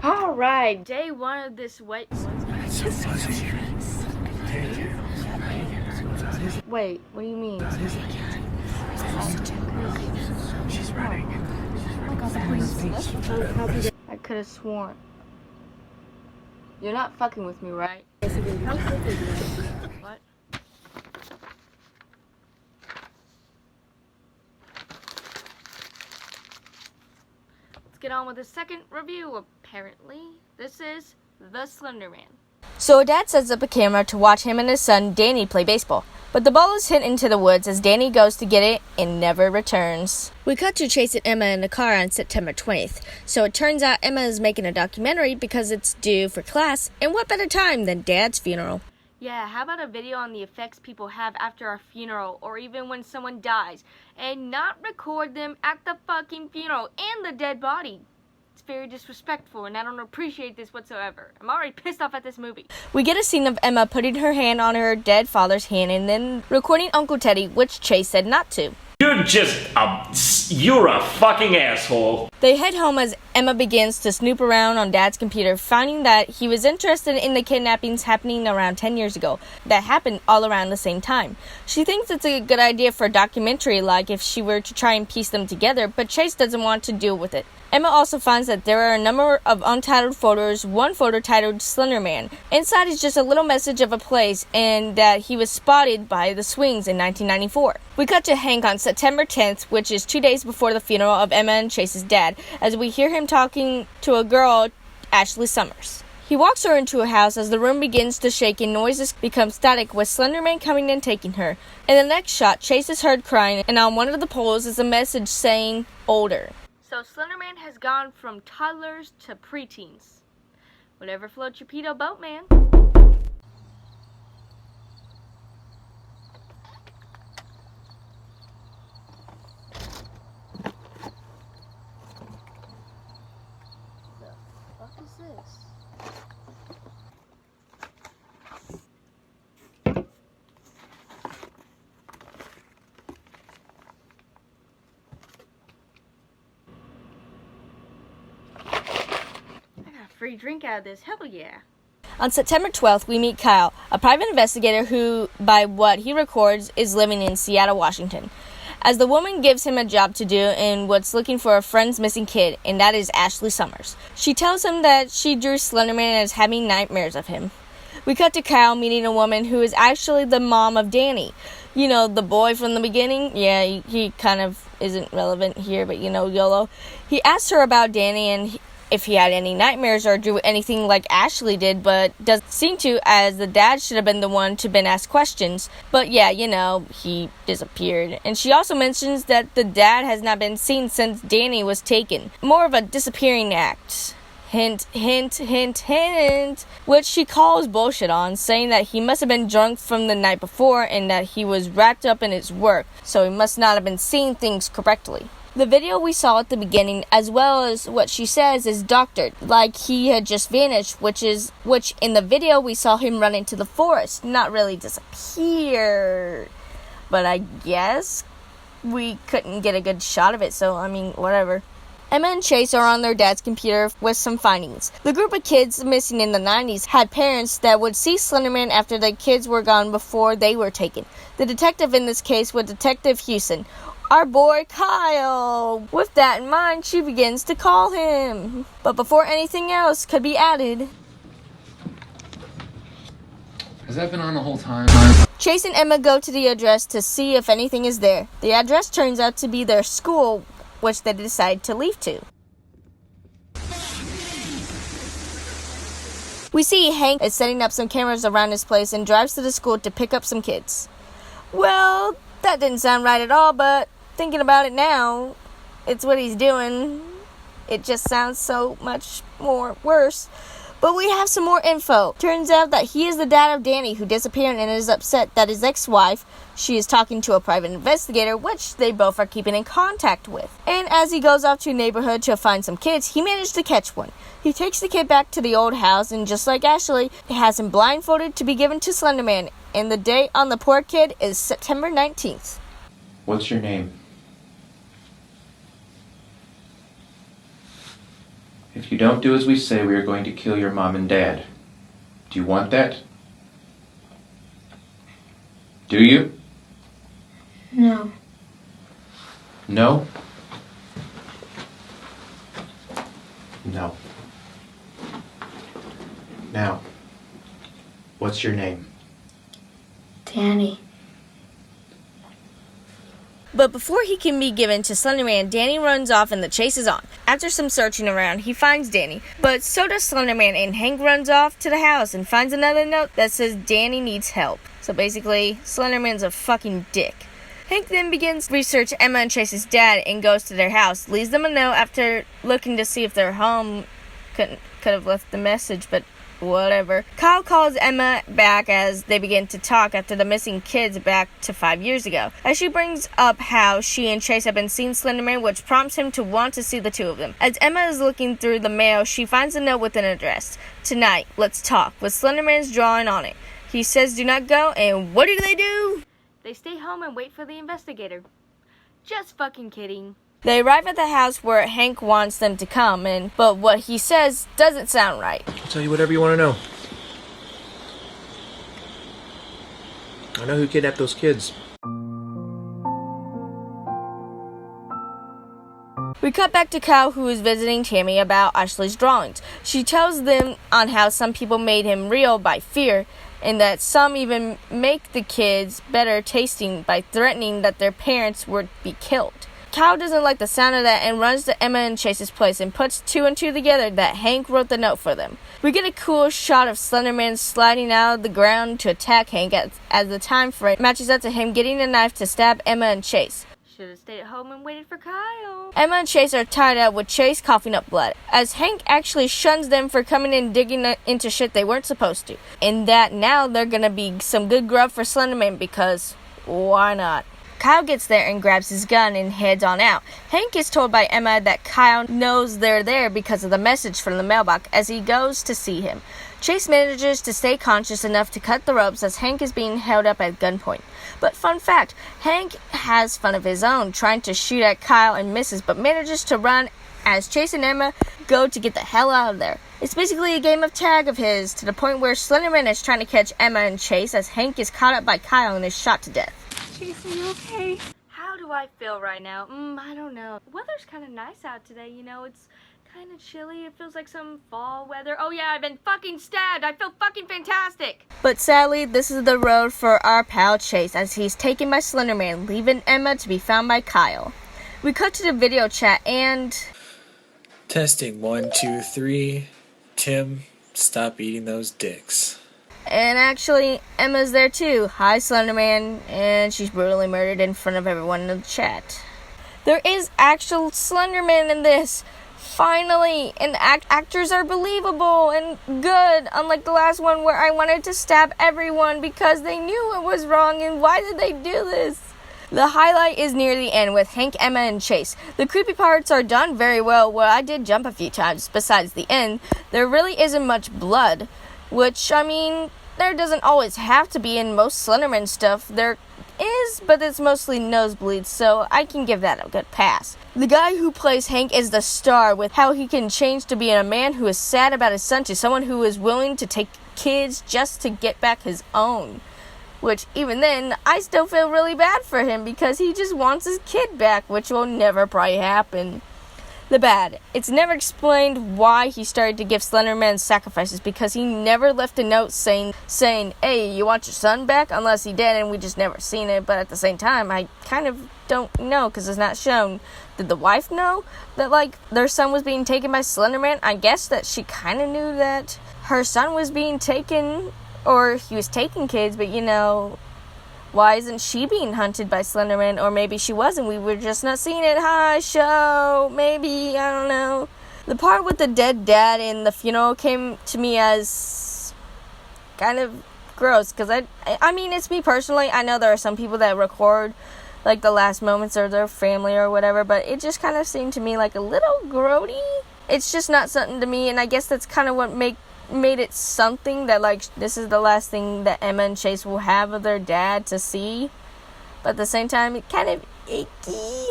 Alright, day one of this wait. Wait, what do you mean? She's running. I could have sworn. You're not fucking with me, right? What? Let's get on with the second review, apparently. This is The Slender Man. So a dad sets up a camera to watch him and his son Danny play baseball. But the ball is hit into the woods as Danny goes to get it and never returns. We cut to Chase and Emma in the car on September 20th. So it turns out Emma is making a documentary because it's due for class, and what better time than Dad's funeral? Yeah, how about a video on the effects people have after a funeral or even when someone dies, and not record them at the fucking funeral and the dead body? It's very disrespectful, and I don't appreciate this whatsoever. I'm already pissed off at this movie. We get a scene of Emma putting her hand on her dead father's hand and then recording Uncle Teddy, which Chase said not to. You're a fucking asshole. They head home as Emma begins to snoop around on Dad's computer, finding that he was interested in the kidnappings happening around 10 years ago that happened all around the same time. She thinks it's a good idea for a documentary, like if she were to try and piece them together, but Chase doesn't want to deal with it. Emma also finds that there are a number of untitled photos, one photo titled Slender Man. Inside is just a little message of a place and that he was spotted by the Swings in 1994. We cut to Hank on September 10th, which is 2 days before the funeral of Emma and Chase's dad, as we hear him talking to a girl, Ashley Summers. He walks her into a house as the room begins to shake and noises become static, with Slender Man coming and taking her. In the next shot, Chase is heard crying, and on one of the poles is a message saying, older. So Slender Man has gone from toddlers to preteens. Whatever floats your pedo boat, man. The fuck is this? Free drink out of this, hell yeah. On September 12th, we meet Kyle, a private investigator who, by what he records, is living in Seattle, Washington, as the woman gives him a job to do in what's looking for a friend's missing kid, and that is Ashley Summers. She tells him that she drew Slender Man as having nightmares of him. We cut to Kyle meeting a woman who is actually the mom of Danny. You know, the boy from the beginning? Yeah, he kind of isn't relevant here, but you know, YOLO. He asks her about Danny and if he had any nightmares or drew anything like Ashley did, but doesn't seem to, as the dad should have been the one to been asked questions. But yeah, you know, he disappeared. And she also mentions that the dad has not been seen since Danny was taken. More of a disappearing act. Hint, hint, hint, hint. Which she calls bullshit on, saying that he must have been drunk from the night before and that he was wrapped up in his work, so he must not have been seeing things correctly. The video we saw at the beginning, as well as what she says, is doctored, like he had just vanished, which in the video we saw him run into the forest, not really disappear. But I guess we couldn't get a good shot of it, so I mean, whatever. Emma and Chase are on their dad's computer with some findings. The group of kids missing in the 90s had parents that would see Slender Man after the kids were gone before they were taken. The detective in this case was Detective Houston, our boy Kyle. With that in mind, she begins to call him. But before anything else could be added, has that been on the whole time? Chase and Emma go to the address to see if anything is there. The address turns out to be their school, which they decide to leave to. We see Hank is setting up some cameras around his place and drives to the school to pick up some kids. Well, that didn't sound right at all, but thinking about it now, it's what he's doing. It just sounds so much more worse. But we have some more info. Turns out that he is the dad of Danny, who disappeared and is upset that his ex-wife, she is talking to a private investigator, which they both are keeping in contact with. And as he goes off to a neighborhood to find some kids, he managed to catch one. He takes the kid back to the old house, and just like Ashley, he has him blindfolded to be given to Slender Man. And the date on the poor kid is September 19th. What's your name? If you don't do as we say, we are going to kill your mom and dad. Do you want that? Do you? No. No? No. Now, what's your name? Danny. But before he can be given to Slender Man, Danny runs off and the chase is on. After some searching around, he finds Danny, but so does Slender Man, and Hank runs off to the house and finds another note that says Danny needs help. So basically, Slender Man's a fucking dick. Hank then begins to research Emma and Chase's dad and goes to their house, leaves them a note after looking to see if their home could have left the message, but whatever. Kyle calls Emma back as they begin to talk after the missing kids back to 5 years ago, as she brings up how she and Chase have been seeing Slender Man, which prompts him to want to see the two of them. As Emma is looking through the mail, she finds a note with an address. "Tonight, let's talk," with Slender Man's drawing on it. He says do not go, and what do? They stay home and wait for the investigator. Just fucking kidding. They arrive at the house where Hank wants them to come, but what he says doesn't sound right. I'll tell you whatever you want to know. I know who kidnapped those kids. We cut back to Kyle, who is visiting Tammy about Ashley's drawings. She tells them on how some people made him real by fear, and that some even make the kids better tasting by threatening that their parents would be killed. Kyle doesn't like the sound of that and runs to Emma and Chase's place and puts two and two together that Hank wrote the note for them. We get a cool shot of Slender Man sliding out of the ground to attack Hank as the time frame matches up to him getting a knife to stab Emma and Chase. Should have stayed at home and waited for Kyle. Emma and Chase are tied up with Chase coughing up blood, as Hank actually shuns them for coming in digging into shit they weren't supposed to. And that now they're gonna be some good grub for Slender Man because why not? Kyle gets there and grabs his gun and heads on out. Hank is told by Emma that Kyle knows they're there because of the message from the mailbox as he goes to see him. Chase manages to stay conscious enough to cut the ropes as Hank is being held up at gunpoint. But fun fact, Hank has fun of his own, trying to shoot at Kyle and misses, but manages to run as Chase and Emma go to get the hell out of there. It's basically a game of tag of his, to the point where Slender Man is trying to catch Emma and Chase as Hank is caught up by Kyle and is shot to death. Chase, are you okay? How do I feel right now? I don't know. The weather's kind of nice out today, it's kind of chilly. It feels like some fall weather. Oh yeah, I've been fucking stabbed. I feel fucking fantastic. But sadly, this is the road for our pal Chase as he's taken by Slender Man, leaving Emma to be found by Kyle. We cut to the video chat and... Testing 1, 2, 3. Tim, stop eating those dicks. And actually, Emma's there too. Hi, Slender Man. And she's brutally murdered in front of everyone in the chat. There is actual Slender Man in this. Finally, and actors are believable and good, unlike the last one where I wanted to stab everyone because they knew it was wrong, and why did they do this? The highlight is near the end with Hank, Emma, and Chase. The creepy parts are done very well, where I did jump a few times. Besides the end, there really isn't much blood, which, there doesn't always have to be in most Slenderman stuff. There is, but it's mostly nosebleeds, so I can give that a good pass. The guy who plays Hank is the star, with how he can change to being a man who is sad about his son to someone who is willing to take kids just to get back his own. Which, even then, I still feel really bad for him because he just wants his kid back, which will never probably happen. The bad. It's never explained why he started to give Slender Man sacrifices because he never left a note saying, hey, you want your son back? Unless he did and we just never seen it. But at the same time, I kind of don't know because it's not shown. Did the wife know that, their son was being taken by Slender Man? I guess that she kind of knew that her son was being taken, or he was taking kids, but why isn't she being hunted by Slender Man? Or maybe she wasn't. We were just not seeing it. Hi, show. Maybe. I don't know. The part with the dead dad in the funeral came to me as kind of gross. Because, it's me personally. I know there are some people that record, the last moments of their family or whatever. But it just kind of seemed to me like a little grody. It's just not something to me. And I guess that's kind of what made it something that this is the last thing that Emma and Chase will have of their dad to see, but at the same time it kind of icky.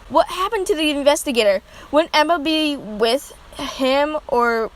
What happened to the investigator? Wouldn't Emma be with him, or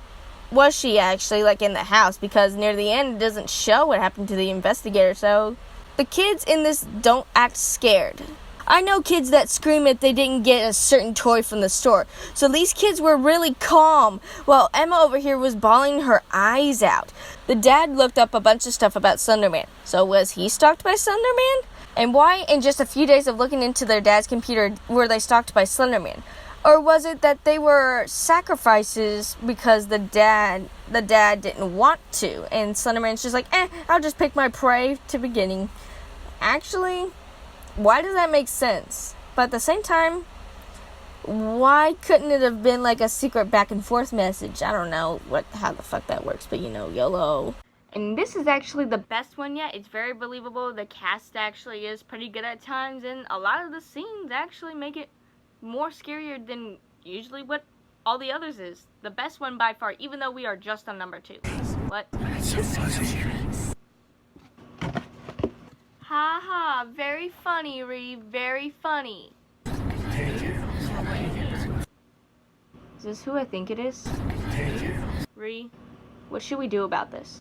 was she actually, like, in the house? Because near the end, it doesn't show what happened to the investigator, so the kids in this don't act scared. I know kids that scream if they didn't get a certain toy from the store, so these kids were really calm, while Emma over here was bawling her eyes out. The dad looked up a bunch of stuff about Slender Man, so was he stalked by Slender Man? And why, in just a few days of looking into their dad's computer, were they stalked by Slender Man? Or was it that they were sacrifices because the dad didn't want to, and Slender Man's just like, I'll just pick my prey to beginning. Actually, why does that make sense? But at the same time, why couldn't it have been like a secret back and forth message? I don't know how the fuck that works, but YOLO. And this is actually the best one yet. It's very believable. The cast actually is pretty good at times, and a lot of the scenes actually make it more scarier than usually what all the others is. The best one by far, even though we are just on number 2. What? Haha, very funny, Ree, very funny. Is this who I think it is? Ree, what should we do about this?